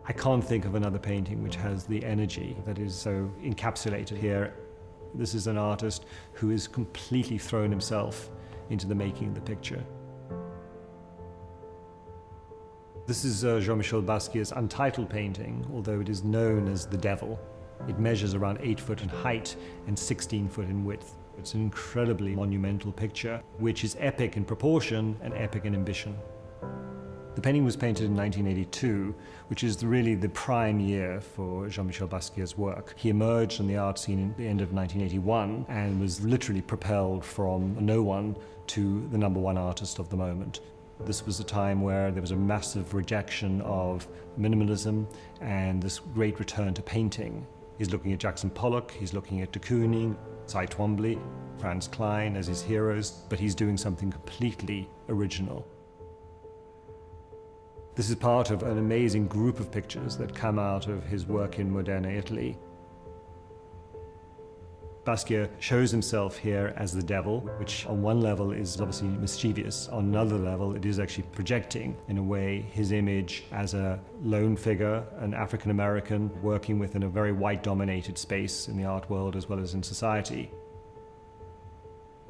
I can't think of another painting which has the energy that is so encapsulated here. This is an artist who has completely thrown himself into the making of the picture. This is Jean-Michel Basquiat's Untitled painting, although it is known as The Devil. It measures around 8 foot in height and 16 foot in width. It's an incredibly monumental picture, which is epic in proportion and epic in ambition. The painting was painted in 1982, which is really the prime year for Jean-Michel Basquiat's work. He emerged on the art scene at the end of 1981 and was literally propelled from no one to the #1 artist of the moment. This was a time where there was a massive rejection of minimalism and this great return to painting. He's looking at Jackson Pollock, he's looking at de Kooning, Cy Twombly, Franz Kline as his heroes, but he's doing something completely original. This is part of an amazing group of pictures that come out of his work in Modena Italy. Basquiat shows himself here as the devil, which on one level is obviously mischievous. On another level, it is actually projecting, in a way, his image as a lone figure, an African-American working within a very white-dominated space in the art world as well as in society.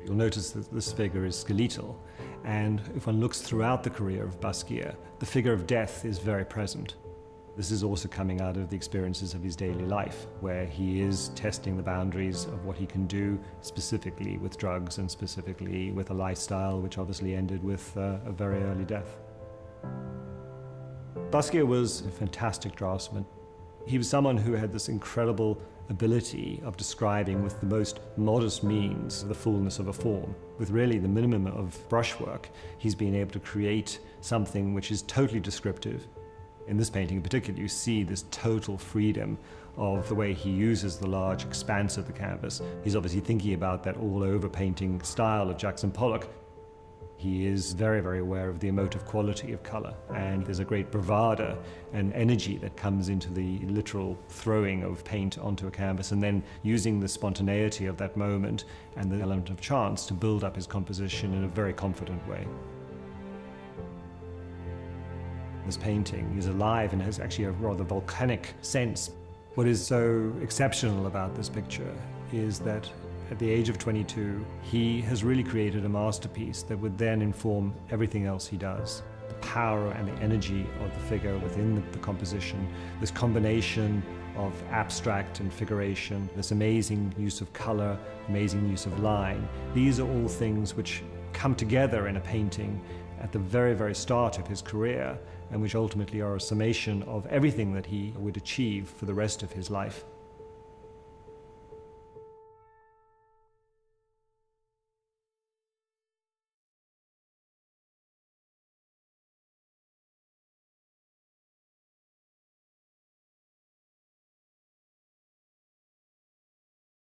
You'll notice that this figure is skeletal, and if one looks throughout the career of Basquiat, the figure of death is very present. This is also coming out of the experiences of his daily life, where he is testing the boundaries of what he can do, specifically with drugs and specifically with a lifestyle which obviously ended with a very early death. Basquiat was a fantastic draftsman. He was someone who had this incredible ability of describing with the most modest means the fullness of a form. With really the minimum of brushwork, he's been able to create something which is totally descriptive. In this painting in particular, you see this total freedom of the way he uses the large expanse of the canvas. He's obviously thinking about that all-over painting style of Jackson Pollock. He is very, very aware of the emotive quality of color, and there's a great bravado and energy that comes into the literal throwing of paint onto a canvas and then using the spontaneity of that moment and the element of chance to build up his composition in a very confident way. This painting is alive and has actually a rather volcanic sense. What is so exceptional about this picture is that at the age of 22, he has really created a masterpiece that would then inform everything else he does. The power and the energy of the figure within the composition, this combination of abstract and figuration, this amazing use of color, amazing use of line. These are all things which come together in a painting at the very, very start of his career, and which ultimately are a summation of everything that he would achieve for the rest of his life.